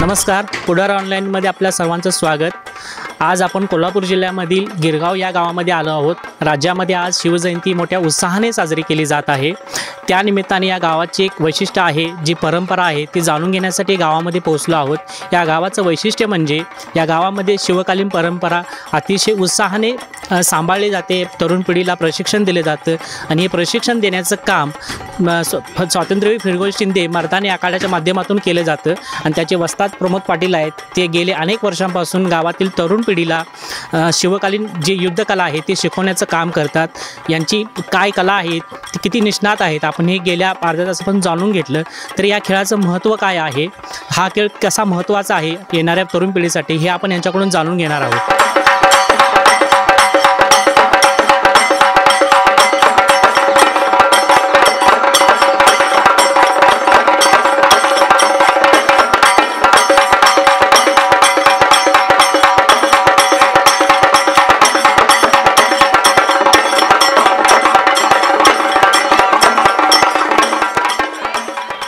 नमस्कार, पुढार ऑनलाईनमध्ये आपल्या सर्वांचं स्वागत। आज आपण कोल्हापूर जिल्ह्यामधील गिरगाव या गावामध्ये आलो आहोत। राज्यामध्ये आज शिवजयंती मोठ्या उत्साहाने साजरी केली जात आहे। त्या निमित्ताने या गावाची एक वैशिष्ट्य आहे, जी परंपरा आहे ती जाणून घेण्यासाठी गावामध्ये पोहोचलो आहोत। या गावाचं वैशिष्ट्य म्हणजे या गावामध्ये शिवकालीन परंपरा अतिशय उत्साहाने सांभाळली जाते। तरुण पिढीला प्रशिक्षण दिले जातं आणि हे प्रशिक्षण देण्याचं काम स्वातंत्र्यवीर फिरगोज शिंदे मर्दानी आखाड्याच्या माध्यमातून केलं जातं आणि त्याचे वस्ताद प्रमोद पाटील आहेत। ते गेले अनेक वर्षांपासून गावातील तरुण पिढीला शिवकालीन जी युद्धकला आहे ती शिकवण्याचं काम करतात। यांची काय कला आहे, ती किती निष्णात आहेत, आपण हे गेल्या अर्ध्या तास आपण जाणून घेतलं। तर या खेळाचं महत्त्व काय आहे, हा खेळ कसा महत्त्वाचा आहे येणाऱ्या तरुण पिढीसाठी, हे आपण यांच्याकडून जाणून घेणार आहोत।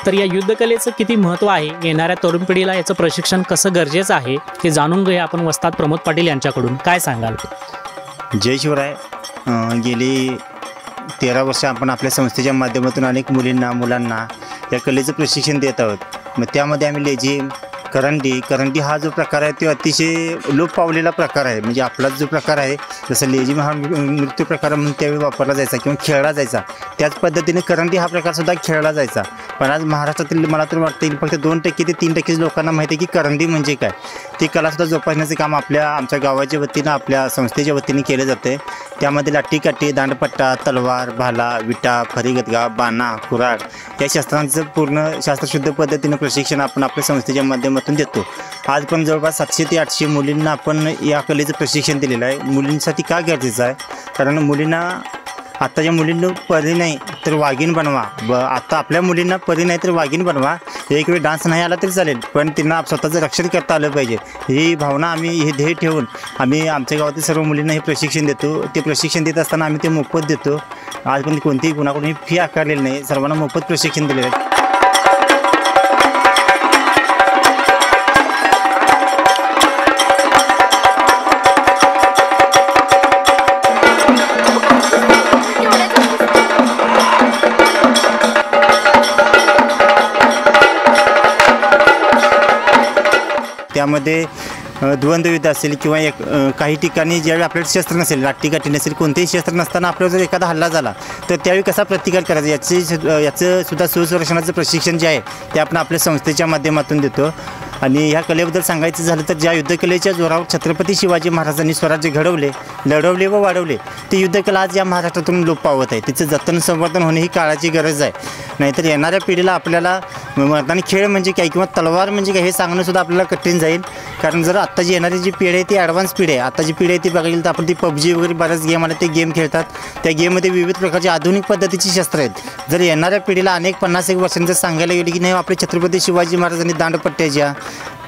तर या युद्धकलेचं किती महत्त्व आहे, येणाऱ्या तरुण पिढीला याचं प्रशिक्षण कसं गरजेचं आहे, हे जाणून घेऊया आपण वस्ताद प्रमोद पाटील यांच्याकडून। काय सांगाल? जय शिवराय। गेली 13 वर्ष आपण आपल्या संस्थेच्या माध्यमातून अनेक मुलांना या कलेचं प्रशिक्षण देत आहोत। मग त्यामध्ये आम्ही लेझिम, करंडी हा जो प्रकार आहे तो अतिशय लोप पावलेला प्रकार आहे। म्हणजे आपला जो प्रकार आहे, जसं लेझिम हा नृत्य प्रकार म्हणून त्यावेळी वापरला जायचा किंवा खेळला जायचा, त्याच पद्धतीने करंडी हा प्रकारसुद्धा खेळला जायचा। पण आज महाराष्ट्रातील मला तर वाटतं फक्त 2% ते 3% लोकांना माहिती आहे की करंडी म्हणजे काय। ती कलासुद्धा जोपासण्याचे काम आमच्या गावाच्या वतीनं, आपल्या संस्थेच्या वतीने केलं जातं। त्यामध्ये लाठी-काठी, दांडपट्टा, तलवार, भाला, विटा, फरीगदगा, बाणा, कुऱ्हाड या शस्त्रांचं पूर्ण शास्त्रशुद्ध पद्धतीनं प्रशिक्षण आपण आपल्या संस्थेच्या माध्यमातून देतो। आज पण जवळपास 700 ते 800 मुलींना आपण या कलेचं प्रशिक्षण दिलेलं आहे। मुलींसाठी का गरजेचं आहे, कारण मुलींना आत्ताच्या मुलींना परी नाही तर वाघीण बनवा। आता आपल्या मुलींना परी नाही तर वाघीण बनवा। एक वेळ डान्स नाही आला तरी चालेल, पण त्यांना स्वतःचं रक्षण करता आलं पाहिजे, ही भावना आम्ही हे ध्येय ठेवून आम्ही आमच्या गावातील सर्व मुलींना हे प्रशिक्षण देतो। ते प्रशिक्षण देत असताना आम्ही ते मोफत देतो। आजपर्यंत कोणतीही कुणाकडून फी आकारलेली नाही, सर्वांना मोफत प्रशिक्षण दिलेलं आहे। त्यामध्ये द्वंद्वयुद्ध असेल किंवा काही ठिकाणी ज्यावेळी आपल्याकडे शस्त्र नसेल, लाठी-काठी नसेल, कोणतेही शस्त्र नसताना आपल्यावर जर एखादा हल्ला झाला तर त्यावेळी कसा प्रतिकार करायचा याचं सुद्धा सुसंरक्षणाचं प्रशिक्षण जे आहे ते आपण आपल्या संस्थेच्या माध्यमातून देतो। आणि ह्या कलेबद्दल सांगायचं झालं तर ज्या युद्धकलेच्या जोरावर छत्रपती शिवाजी महाराजांनी स्वराज्य घडवले, लढवले व वाढवले, ती युद्धकला आज या महाराष्ट्रातून लोप पावत आहे। तिचं जतन संवर्धन होणे ही काळाची गरज आहे। नाहीतर येणाऱ्या पिढीला आपल्याला मर्दानी खेळ म्हणजे काय किंवा तलवार म्हणजे काय हे सांगणंसुद्धा आपल्याला कठीण जाईल। कारण जर आत्ताची येणारी जी पिढी आहे ती ॲडव्हान्स पिढी आहे। आत्ताची पिढी आहे ती बघायला तर आपण ती PUBG वगैरे बऱ्याच गेम आले, ते गेम खेळतात। त्या गेममध्ये विविध प्रकारची आधुनिक पद्धतीची शस्त्र आहेत। जर येणाऱ्या पिढीला अनेक 50-1 वर्षांचं सांगायला गेली की नाही आपले छत्रपती शिवाजी महाराजांनी दांडपट्ट्याच्या,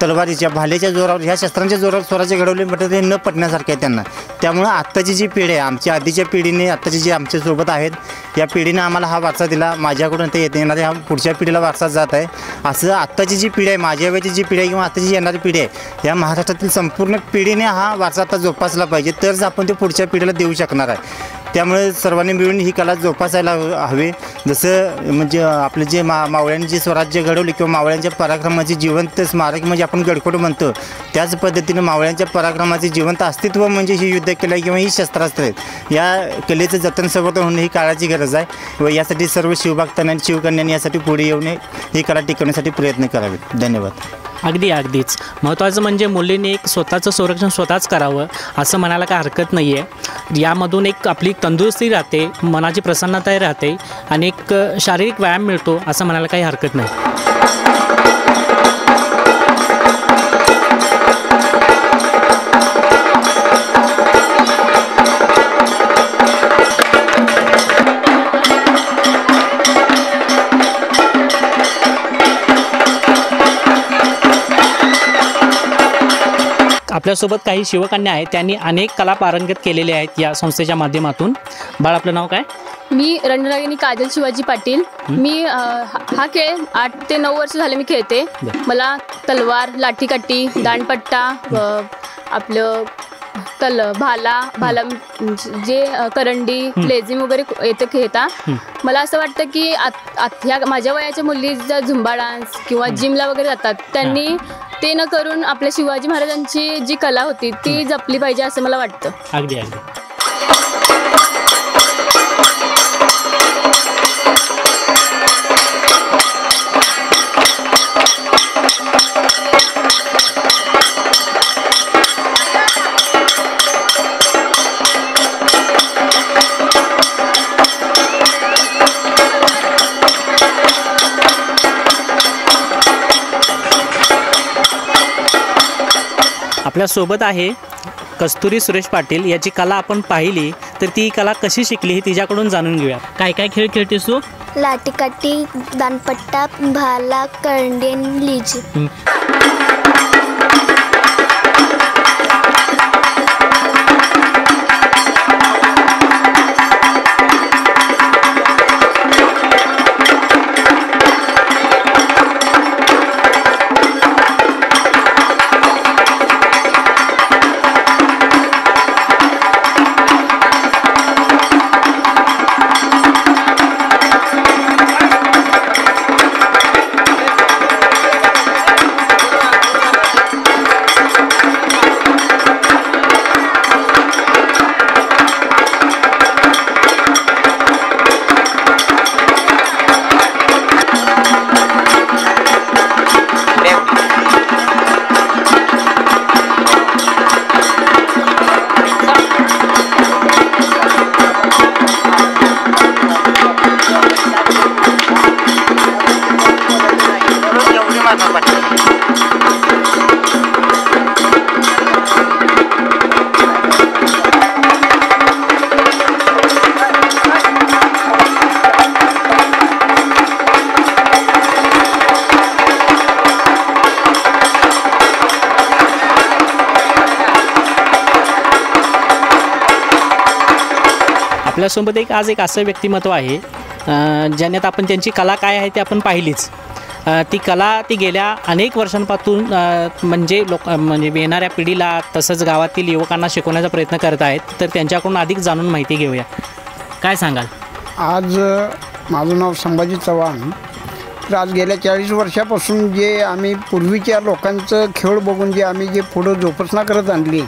तलवारीच्या, भाल्याच्या जोरावर, ह्या शस्त्रांच्या जोरावर स्वराज्य घडवले म्हटलं ते न पटण्यासारखं आहे त्यांना। त्यामुळं आत्ताची जी पिढी आहे, आमच्या आधीच्या पिढीने, आत्ताची जी आमच्यासोबत आहेत या पिढीने आम्हाला हा वारसा दिला, माझ्याकडून ते येणाऱ्या ह्या पुढच्या पिढीला वारसा जात आहे। असं आत्ताची जी पिढी आहे, माझ्या वेळची जी पिढी आहे किंवा आत्ताची येणारी पिढी आहे, या महाराष्ट्रातील संपूर्ण पिढीने हा वारसा आता जोपासला पाहिजे, तरच आपण ते पुढच्या पिढीला देऊ शकणार आहे। त्यामुळे सर्वांनी मिळून ही कला जोपासायला हवी। जसं म्हणजे आपले जे मावळ्यांनी जे स्वराज्य घडवले किंवा मावळ्यांच्या पराक्रमाचे जिवंत स्मारक म्हणजे आपण गडकोट म्हणतो, त्याच पद्धतीनं मावळ्यांच्या पराक्रमाचे जिवंत अस्तित्व म्हणजे ही युद्धकला किंवा ही शस्त्रास्त्र आहेत। या कलेचं जतन संवर्धन होणे ही काळाची गरज आहे व यासाठी सर्व शिवभक्तांनी आणि शिवकन्यांनी यासाठी पुढे येऊन ही कला टिकवण्यासाठी प्रयत्न करावेत। धन्यवाद। अगदीच महत्त्वाचं म्हणजे मुलींनी एक स्वतःचं संरक्षण स्वतःच करावं असं म्हणायला काय हरकत नाही आहे। यामधून एक आपली तंदुरुस्ती राहते, मनाची प्रसन्नता राहते आणि एक शारीरिक व्यायाम मिळतो असं म्हणायला काही हरकत नाही। आपल्यासोबत काही शिवकन्या आहेत, त्यांनी अनेक कला पारंगत केलेले आहेत या संस्थेच्या माध्यमातून। बाळ, आपलं नाव काय? मी रणरागिनी काजल शिवाजी पाटील. मी हा खेळ 8 ते 9 वर्ष झाले मी खेळते. मला तलवार, लाठीकाठी, दांडपट्टा, आपलं भाला जे करंडी, लेझिम वगैरे येते खेळता. मला असं वाटतं की ह्या माझ्या वयाच्या मुली ज्या झुंबा डान्स किंवा जिमला वगैरे जातात त्यांनी ते न करून आपल्या शिवाजी महाराजांची जी कला होती ती जपली पाहिजे असं मला वाटतं. अगदी अगदी. आपल्यासोबत आहे कस्तुरी सुरेश पाटील. याची कला आपण पाहिली तर ती कला कशी शिकली हे तिच्याकडून जाणून घेऊया. काय काय खेळ खेळतेस तू? लाठीकाठी, दांडपट्टा, भाला, करंडी आणि लेझिम. आपल्यासोबत आज एक असं व्यक्तिमत्व आहे ज्याच्यात आपण त्यांची कला काय आहे ते आपण पाहिलीच. ती कला ती गेल्या अनेक वर्षांपासून म्हणजे येणाऱ्या पिढीला तसंच गावातील युवकांना शिकवण्याचा प्रयत्न करत आहेत. तर त्यांच्याकडून अधिक जाणून माहिती घेऊया. काय सांगाल? आज माझं नाव संभाजी चव्हाण. तर आज गेल्या 40 वर्षापासून जे आम्ही पूर्वीच्या लोकांचं खेळ बघून जे आम्ही जे पुढं जोपासना करत आणली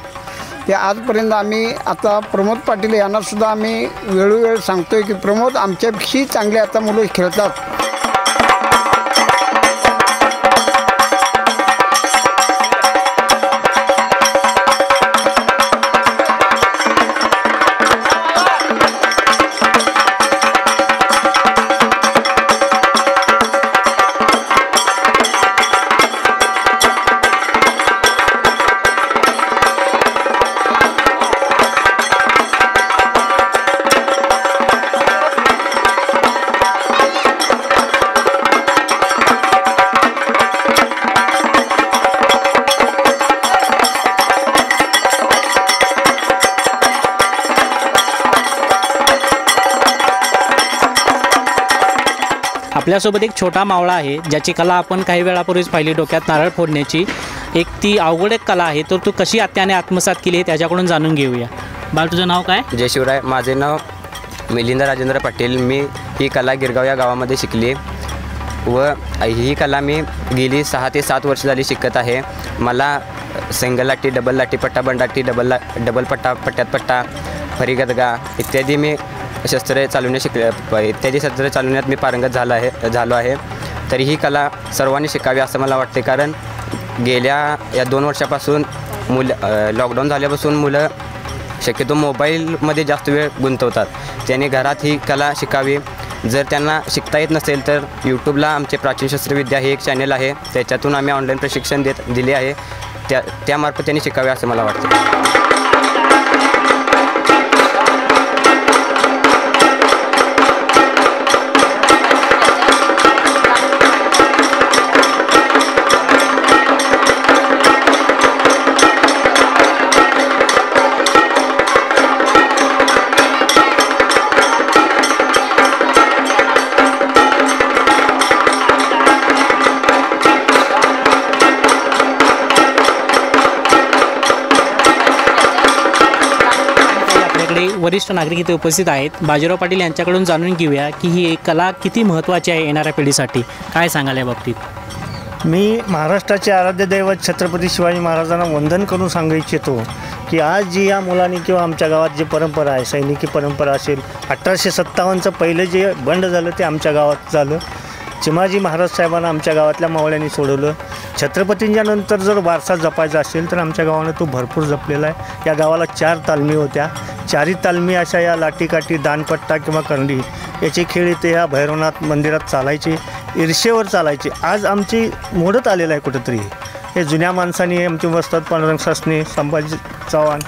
ते आजपर्यंत आम्ही आता प्रमोद पाटील यांनासुद्धा आम्ही वेळोवेळ सांगतो आहे की प्रमोद आमच्यापेक्षा चांगले आता मुलं खेळतात. आपल्यासोबत एक छोटा मावळा आहे ज्याची कला आपण काही वेळापूर्वीच पाहिली, डोक्यात नारळ फोडण्याची. एक ती अवघड एक कला आहे. तर तू कशी त्याने आत्मसात केली त्याच्याकडून जाणून घेऊया. बाळ, तुझं नाव काय? जय शिवराय. माझे नाव मिलिंद राजेंद्र पाटील. मी ही कला गिरगाव या गावामध्ये शिकली व ही कला मी गेली 6 ते 7 वर्ष झाली शिकत आहे. मला सिंगल लाठी, डबल लाठी, पट्टा बंडाठी, डबल पट्टा, पट्ट्यात पट्टा, फरीगदगा इत्यादी मी शस्त्रे चालवणे इत्यादी शस्त्रे चालवण्यात मी पारंगत झालो आहे. तरी ही कला सर्वांनी शिकावी असं मला वाटते. कारण गेल्या या 2 वर्षापासून लॉकडाऊन झाल्यापासून मुलं शक्यतो मोबाईलमध्ये जास्त वेळ गुंतवतात. त्याने घरात ही कला शिकावी. जर त्यांना शिकता येत नसेल तर यूट्यूबला आमचे प्राचीन शस्त्रविद्या हे एक चॅनल आहे, त्याच्यातून आम्ही ऑनलाईन प्रशिक्षण दिले आहे. त्यामार्फत त्यांनी शिकावे असं मला वाटतं. वरिष्ठ नागरिक इथे उपस्थित आहेत. बाजीराव पाटील यांच्याकडून जाणून घेऊया की ही एक कला किती महत्त्वाची आहे येणाऱ्या पिढीसाठी. काय सांगाल या बाबतीत? मी महाराष्ट्राचे आराध्य दैवत छत्रपती शिवाजी महाराजांना वंदन करून सांगू इच्छितो की आज जी या मुलांनी किंवा आमच्या गावात जी परंपरा आहे, सैनिकी परंपरा असेल, 1857चं पहिलं जे बंड झालं ते आमच्या गावात झालं. चिमाजी महाराज साहेबांना आमच्या गावातल्या मावळ्यांनी सोडवलं. छत्रपतींच्या नंतर जर वारसा जपायचा असेल तर आमच्या गावानं तो भरपूर जपलेला आहे. या गावाला 4 तालमी होत्या. 4ही तालमी अशा या लाठीकाठी, दानपट्टा किंवा करंडी याचे खेळ इथे या भैरवनाथ मंदिरात चालायचे, ईर्षेवर चालायचे. आज आमची मोडत आलेलं आहे कुठंतरी. हे जुन्या माणसांनी आमचे वस्तात पांडुरंग सासणे, संभाजी चव्हाण,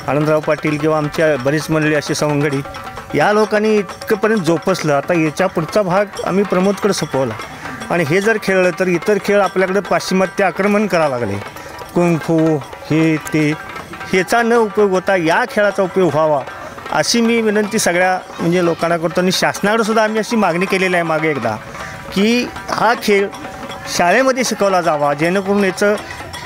आनंदराव पाटील किंवा आमच्या बरीच मंडळी अशी सवंगडी या लोकांनी इतकंपर्यंत जोपासलं. आता याच्या पुढचा भाग आम्ही प्रमोदकडे सोपवला आणि हे जर खेळलं तर इतर खेळ आपल्याकडे पाश्चिमात्य आक्रमण करावं लागले. कुंग-फू हे ते ह्याचा न उपयोग होता या खेळाचा उपयोग व्हावा अशी मी विनंती सगळ्या म्हणजे लोकांना करतो. आणि शासनाकडे सुद्धा आम्ही अशी मागणी केलेली आहे मागे एकदा की हा खेळ शाळेमध्ये शिकवला जावा, जेणेकरून याचं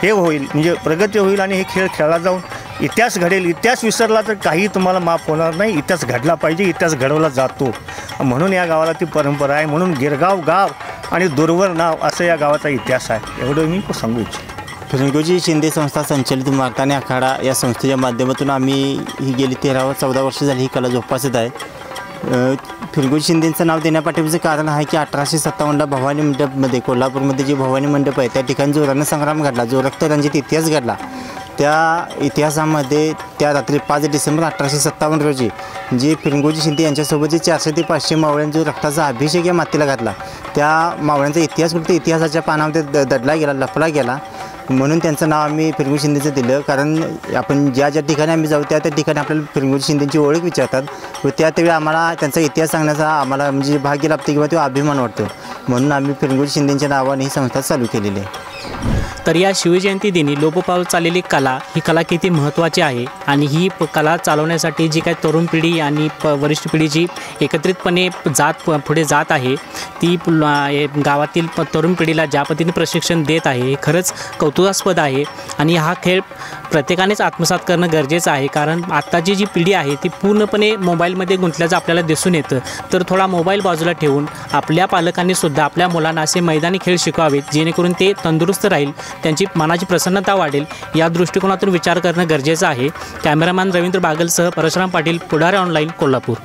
हे होईल म्हणजे प्रगती होईल आणि हे खेळ खेळला जाऊन इतिहास घडेल. इतिहास विसरला तर काही तुम्हाला माफ होणार नाही. इतिहास घडला पाहिजे, इतिहास घडवला जातो. म्हणून या गावाला ती परंपरा आहे. म्हणून गिरगाव गाव आणि दूरवर नाव असं या गावाचा इतिहास आहे. एवढं मी सांगू इच्छितो. फिरंगोजी शिंदे संस्था संचलित मारताने आखाडा या संस्थेच्या माध्यमातून आम्ही ही गेली 13-14 वर्ष झाली ही कला जोपासत आहे. फिरंगोजी शिंदेंचं नाव देण्यापाठीचं कारण आहे की 1857ला भवानी मंडपमध्ये, कोल्हापूरमध्ये जे भवानी मंडप आहे त्या ठिकाणी जो रणसंग्राम घडला, जो रक्तरंजित इतिहास घडला, त्या इतिहासामध्ये त्या रात्री 5 डिसेंबर 1857 रोजी जे फिरंगोजी शिंदे यांच्यासोबत जे 400 ते 500 मावळ्यांचा जो रक्ताचा अभिषेक या मातीला घातला, त्या मावळ्यांचा इतिहास फक्त इतिहासाच्या पानामध्ये दडला गेला, लपला गेला. म्हणून त्यांचं नाव आम्ही फिरंगोजी शिंदेचं दिलं. कारण आपण ज्या ज्या ठिकाणी आम्ही जाऊ त्या ठिकाणी आपल्याला फिरंगोजी शिंदेची ओळख विचारतात व त्यावेळी आम्हाला त्यांचा इतिहास सांगण्याचा आम्हाला म्हणजे भाग्य लाभते किंवा तो अभिमान वाटतो. म्हणून आम्ही फिरंगोजी शिंदेच्या नावाने ही संस्था चालू केलेली आहे. तर या शिवजयंती दिनी लोप पावत चाललेली कला, ही कला किती महत्त्वाची आहे आणि ही कला चालवण्यासाठी जी काही तरुण पिढी आणि वरिष्ठ पिढी जी एकत्रितपणे पुढे जात आहे ती गावातील तरुण पिढीला ज्या पद्धतीने प्रशिक्षण देत आहे हे खरंच कौतुकास्पद आहे. आणि हा खेळ प्रत्येकानेच आत्मसात करणं गरजेचं आहे. कारण आत्ताची जी पिढी आहे ती पूर्णपणे मोबाईलमध्ये गुंतल्याचं आपल्याला दिसून येतं. तर थोडा मोबाईल बाजूला ठेवून आपल्या पालकांनी सुद्धा आपल्या मुलांना असे मैदानी खेळ शिकवावेत, जेणेकरून ते तंदुरुस्त राहील, त्यांची मनाची प्रसन्नता वाढेल. या दृष्टिकोनातून विचार करणं गरजेचं आहे. कॅमेरामॅन रवींद्र बागलसह परशुराम पाटील, पुढारी ऑनलाईन, कोल्हापूर.